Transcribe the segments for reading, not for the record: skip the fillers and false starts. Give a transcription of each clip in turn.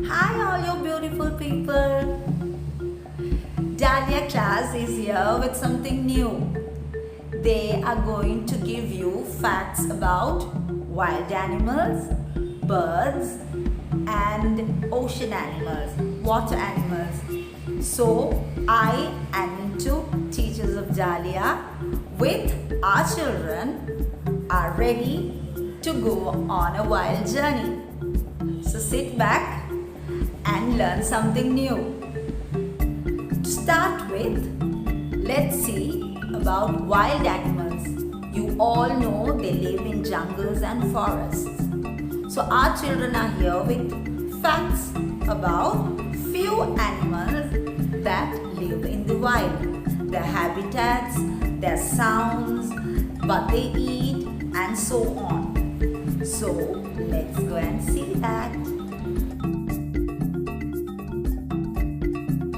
Hi, all you beautiful people. Dahlia class is here with something new. They are going to give you facts about wild animals, birds, and ocean animals, water animals. So, I and Mintu, teachers of Dahlia, with our children, are ready to go on a wild journey. So sit back and learn something new. To start with, let's see about wild animals. You all know they live in jungles and forests. So our children are here with facts about few animals that live in the wild. Their habitats, their sounds, what they eat, and so on. So let's go and see that.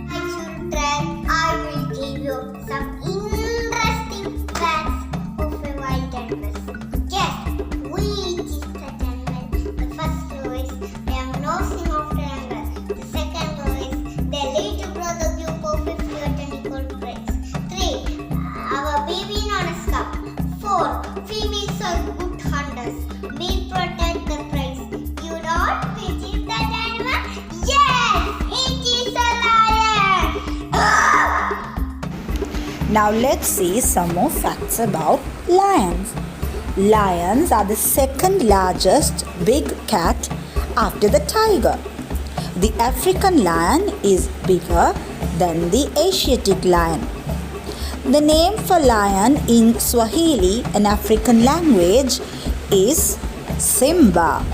Hi children, I will give you some interesting facts of a wild animals. Guess which is that animal? The first clue is they have no sing of triangle. The second clue is they live to grow the group of 50 or 20 cold breaks. 3. Our baby on a scarf. 4. Females are good hunters. Male protect the prize. You know which is that animal? Yes! It is a lion! Now let's see some more facts about lions. Lions are the second largest big cat after the tiger. The African lion is bigger than the Asiatic lion. The name for lion in Swahili, an African language, is Simba.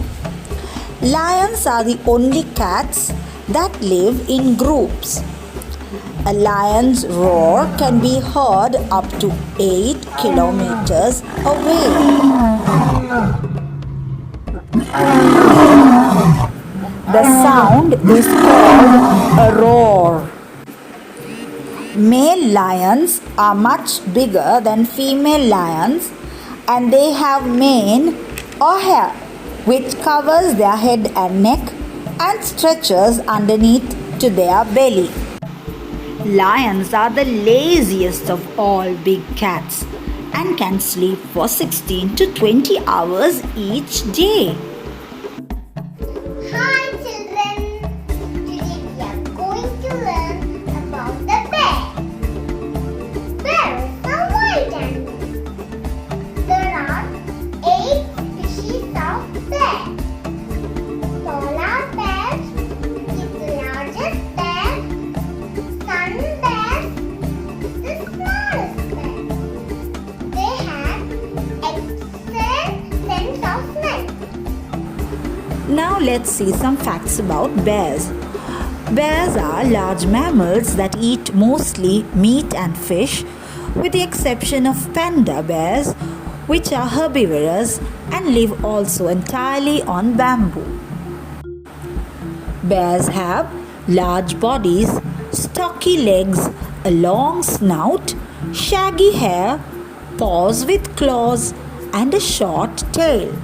Lions are the only cats that live in groups. A lion's roar can be heard up to 8 kilometers away. The sound is called a roar. Male lions are much bigger than female lions and they have mane or hair which covers their head and neck and stretches underneath to their belly. Lions are the laziest of all big cats and can sleep for 16 to 20 hours each day. Hi children! Today we are going to learn about the bear. Bears are wild animals. There are 8 species of bear. Polar bear is the largest bear. Sun bear is the smallest bear. They have excellent sense of smell. Now let's see some facts about bears. Bears are large mammals that eat mostly meat and fish, with the exception of panda bears, which are herbivorous and live also entirely on bamboo. Bears have large bodies, stocky legs, a long snout, shaggy hair, paws with claws, and a short tail.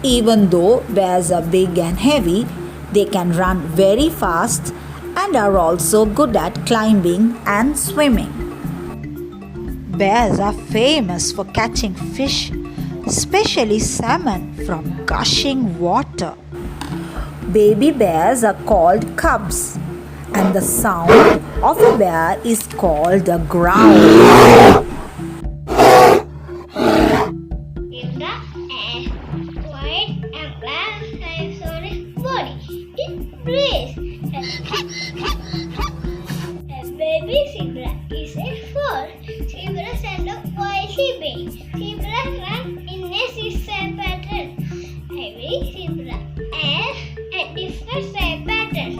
Even though bears are big and heavy, they can run very fast and are also good at climbing and swimming. Bears are famous for catching fish, especially salmon, from gushing water. Baby bears are called cubs, and the sound of a bear is called a growl. Zebra and white and black stripes on its body. It breathes. A baby zebra is a foal. Zebras end up widely being. Zebras run in a zigzag pattern. Every zebra has a different stripe pattern.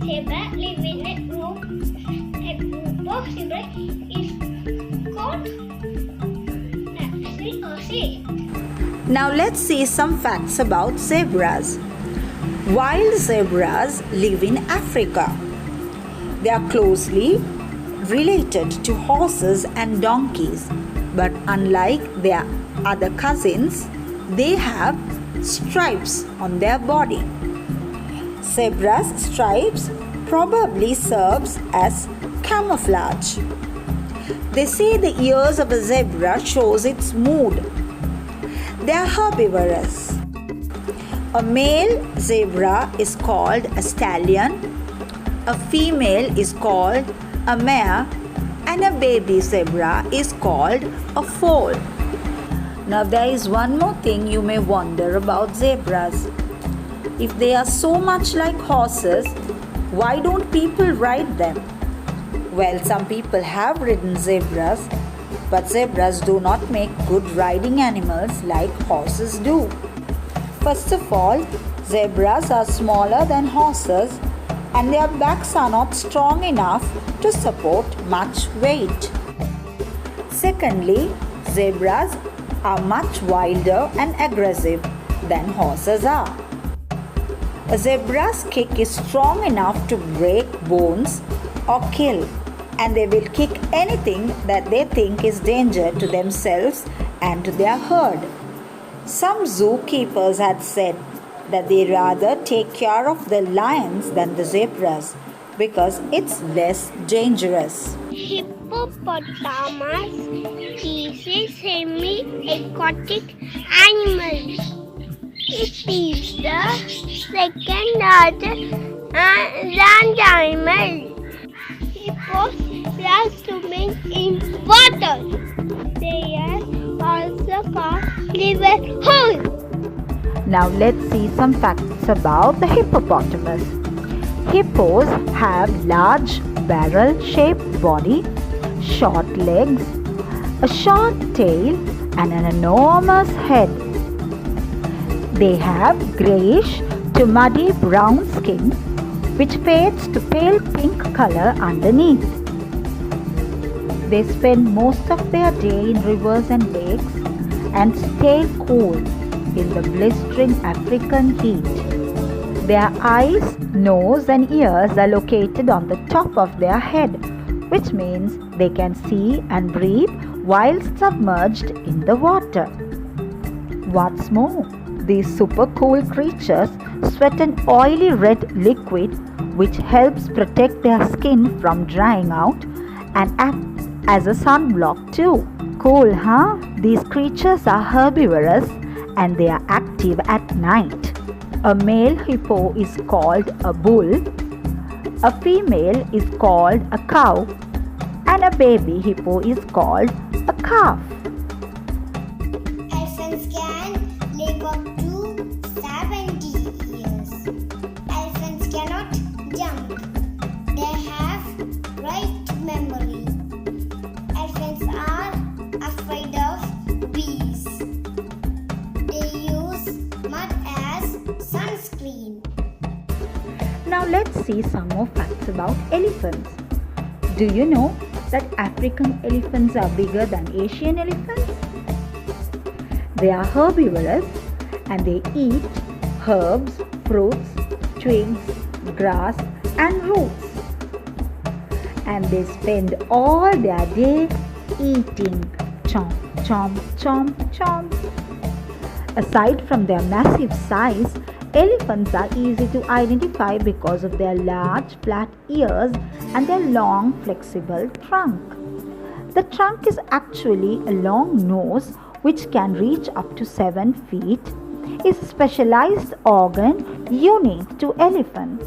Zebra live in a group. A group of zebras is called Now let's see some facts about zebras. Wild zebras live in Africa. They are closely related to horses and donkeys, but unlike their other cousins, they have stripes on their body. Zebra's stripes probably serves as camouflage. They say the ears of a zebra shows its mood. They are herbivorous. A male zebra is called a stallion, a female is called a mare, and a baby zebra is called a foal. Now there is one more thing you may wonder about zebras. If they are so much like horses, why don't people ride them? Well, some people have ridden zebras, but zebras do not make good riding animals like horses do. First of all, zebras are smaller than horses and their backs are not strong enough to support much weight. Secondly, zebras are much wilder and aggressive than horses are. A zebra's kick is strong enough to break bones or kill, and they will kick anything that they think is danger to themselves and to their herd. Some zookeepers had said that they rather take care of the lions than the zebras because it's less dangerous. Hippopotamus is a semi-aquatic animal. It is the second largest land animal. Hippos love swimming in water. They are also called river horse. Now let's see some facts about the hippopotamus. Hippos have large barrel-shaped body, short legs, a short tail and an enormous head. They have greyish to muddy brown skin which fades to pale pink color underneath. They spend most of their day in rivers and lakes and stay cool in the blistering African heat. Their eyes, nose and ears are located on the top of their head, which means they can see and breathe while submerged in the water. What's more, these super cool creatures sweat an oily red liquid which helps protect their skin from drying out and act as a sunblock too. Cool, huh? These creatures are herbivorous and they are active at night. A male hippo is called a bull, a female is called a cow, and a baby hippo is called a calf. Elephants can live up to 70 years. Elephants cannot jump. They have great memory. Elephants are afraid of bees. They use mud as sunscreen. Now let's see some more facts about elephants. Do you know that African elephants are bigger than Asian elephants? They are herbivorous and they eat herbs, fruits, twigs, grass and roots. And they spend all their day eating. Chomp, chomp, chomp, chomp. Aside from their massive size, elephants are easy to identify because of their large flat ears and their long flexible trunk. The trunk is actually a long nose which can reach up to 7 feet, is a specialized organ unique to elephants.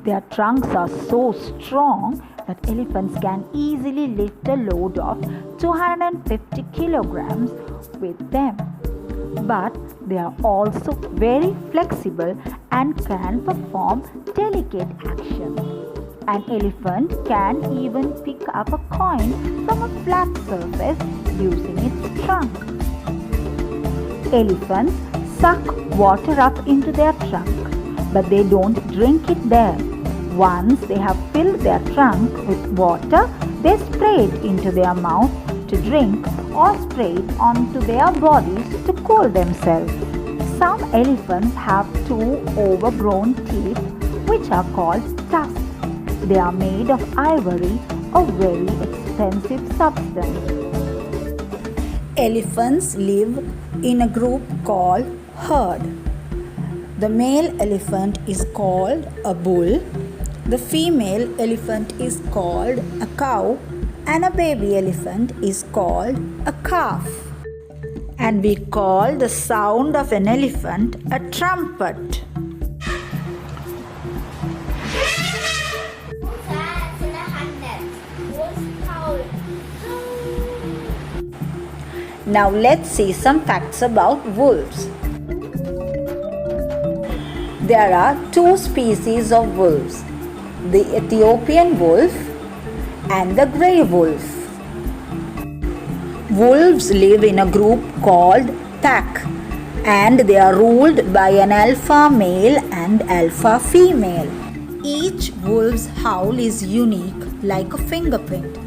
Their trunks are so strong that elephants can easily lift a load of 250 kilograms with them. But they are also very flexible and can perform delicate actions. An elephant can even pick up a coin from a flat surface using its trunk. Elephants suck water up into their trunk, but they don't drink it there. Once they have filled their trunk with water, they spray it into their mouth to drink or spray it onto their bodies to cool themselves. Some elephants have 2 overgrown teeth which are called tusks. They are made of ivory, a very expensive substance. Elephants live in a group called herd. The male elephant is called a bull, the female elephant is called a cow, and a baby elephant is called a calf. And we call the sound of an elephant a trumpet. Now let's see some facts about wolves. There are two species of wolves, the Ethiopian wolf and the grey wolf. Wolves live in a group called pack, and they are ruled by an alpha male and alpha female. Each wolf's howl is unique like a fingerprint.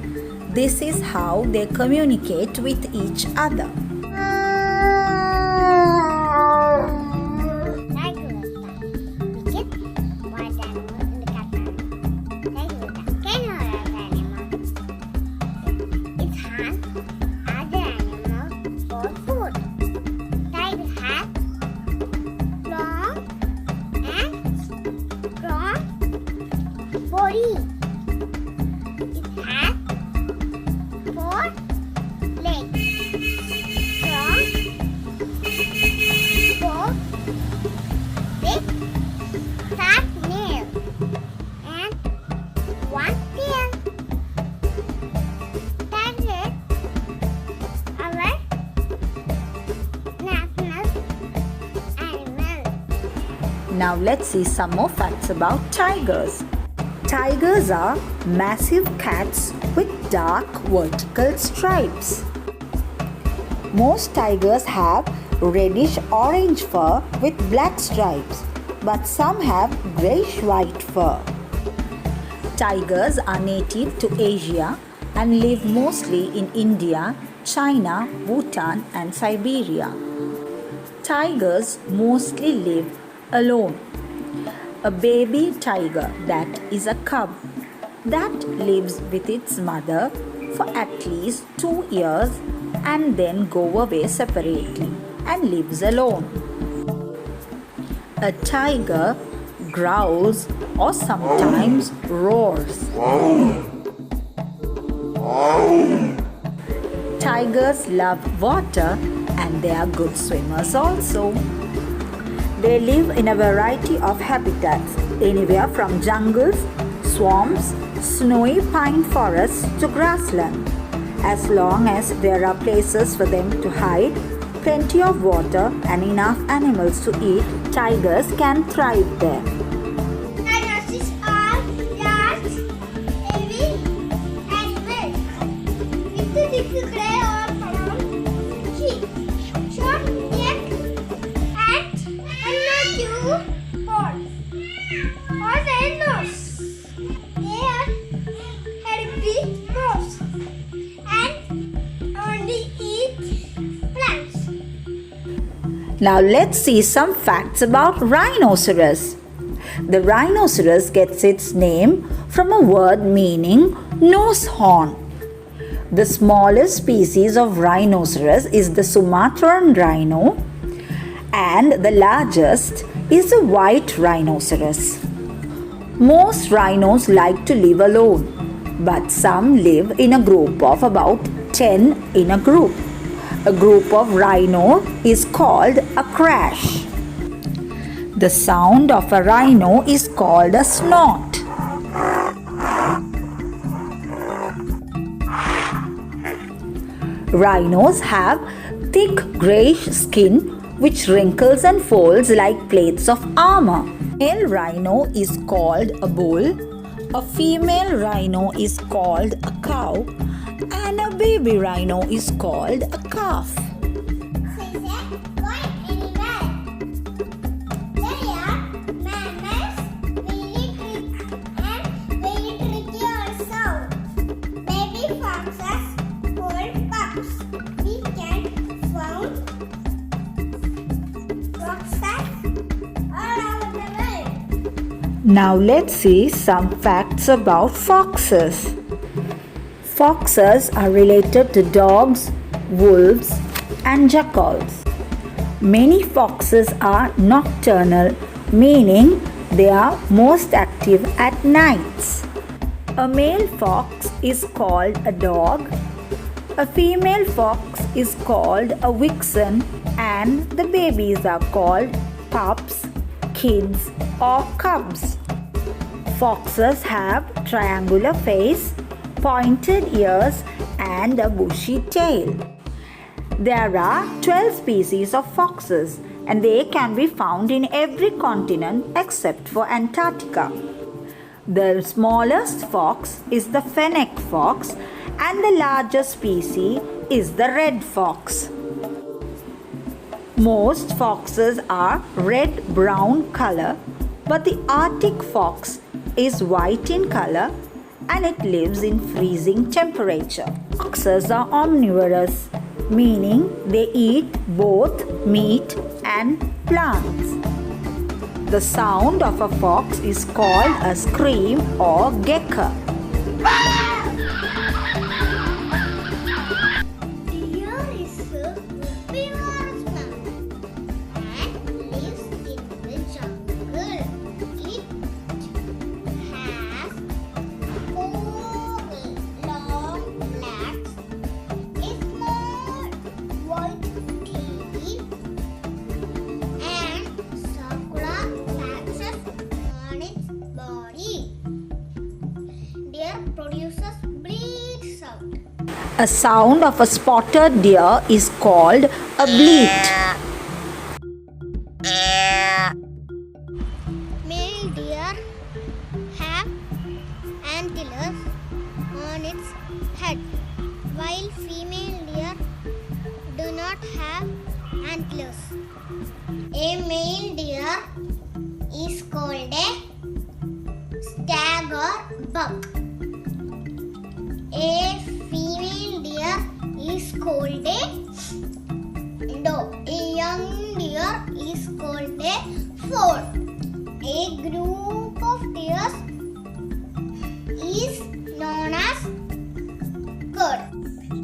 This is how they communicate with each other. Now let's see some more facts about tigers. Tigers are massive cats with dark vertical stripes. Most tigers have reddish orange fur with black stripes, but some have greyish white fur. Tigers are native to Asia and live mostly in India, China, Bhutan and Siberia. Tigers mostly live alone. A baby tiger, that is a cub, that lives with its mother for at least 2 years and then go away separately and lives alone. A tiger growls or sometimes roars. Tigers love water and they are good swimmers also. They live in a variety of habitats, anywhere from jungles, swamps, snowy pine forests to grassland. As long as there are places for them to hide, plenty of water and enough animals to eat, tigers can thrive there. Tigers are large, heavy animals with a big grey or brown cheek, short neck, and two horns or their nose. They are herbivores and only eat plants. Now let's see some facts about rhinoceros. The rhinoceros gets its name from a word meaning nose horn. The smallest species of rhinoceros is the Sumatran rhino, and the largest is the white rhinoceros. Most rhinos like to live alone, but some live in a group of about 10 in a group. A group of rhino is called a crash. The sound of a rhino is called a snort. Rhinos have thick greyish skin which wrinkles and folds like plates of armor. A male rhino is called a bull, a female rhino is called a cow, and a baby rhino is called a calf. Now let's see some facts about foxes. Foxes are related to dogs, wolves, and jackals. Many foxes are nocturnal, meaning they are most active at nights. A male fox is called a dog, a female fox is called a vixen, and the babies are called pups, kids, or cubs. Foxes have triangular face, pointed ears, and a bushy tail. There are 12 species of foxes, and they can be found in every continent except for Antarctica. The smallest fox is the fennec fox, and the largest species is the red fox. Most foxes are red-brown color, but the Arctic fox is white in color and it lives in freezing temperature. Foxes are omnivorous, meaning they eat both meat and plants. The sound of a fox is called a scream or gecker. Deer is a herbivorous mammal and lives in the jungle. It has 4 long legs, a small white teeth, and circular patches on its body. Deer produces bleat sound. A sound of a spotted deer is called a bleat. Male deer have antlers on its head, while female deer do not have antlers. A male deer is called a stag or buck. A female deer is called a doe. A young deer is called a foal. A group of deers is known as herd.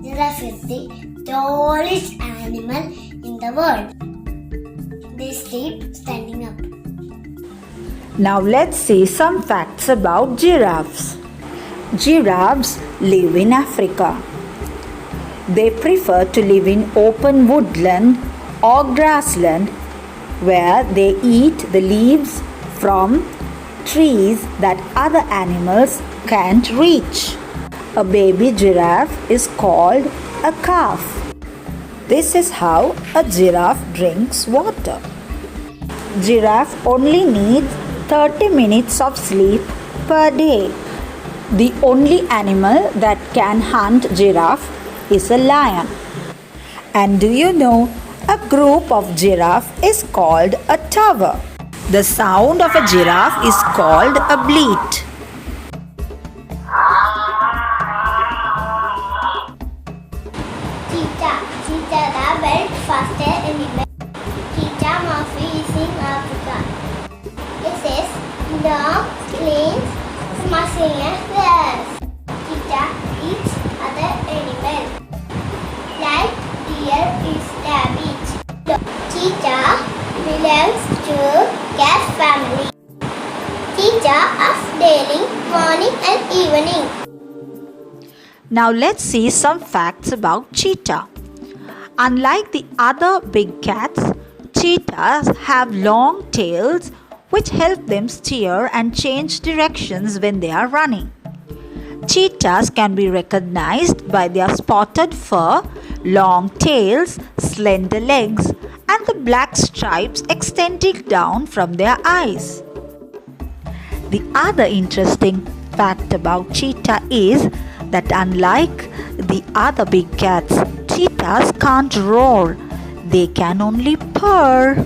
Giraffe is the tallest animal in the world. They sleep standing up. Now let's see some facts about giraffes. Giraffes live in Africa. They prefer to live in open woodland or grassland where they eat the leaves from trees that other animals can't reach. A baby giraffe is called a calf. This is how a giraffe drinks water. Giraffe only needs 30 minutes of sleep per day. The only animal that can hunt giraffe is a lion. And do you know, a group of giraffe is called a tower. The sound of a giraffe is called a bleat. Cheetah. Cheetah the world fastest animal. Cheetah Murphy is in Africa. It is long, clean, muscular hairs. Cheetah eats other animals. Like deer is rabbit. Cheetah belongs to cat family. Cheetah are daily, morning and evening. Now let's see some facts about cheetah. Unlike the other big cats, cheetahs have long tails which help them steer and change directions when they are running. Cheetahs can be recognized by their spotted fur, long tails, slender legs, and the black stripes extending down from their eyes. The other interesting fact about cheetah is that unlike the other big cats, cheetahs can't roar. They can only purr.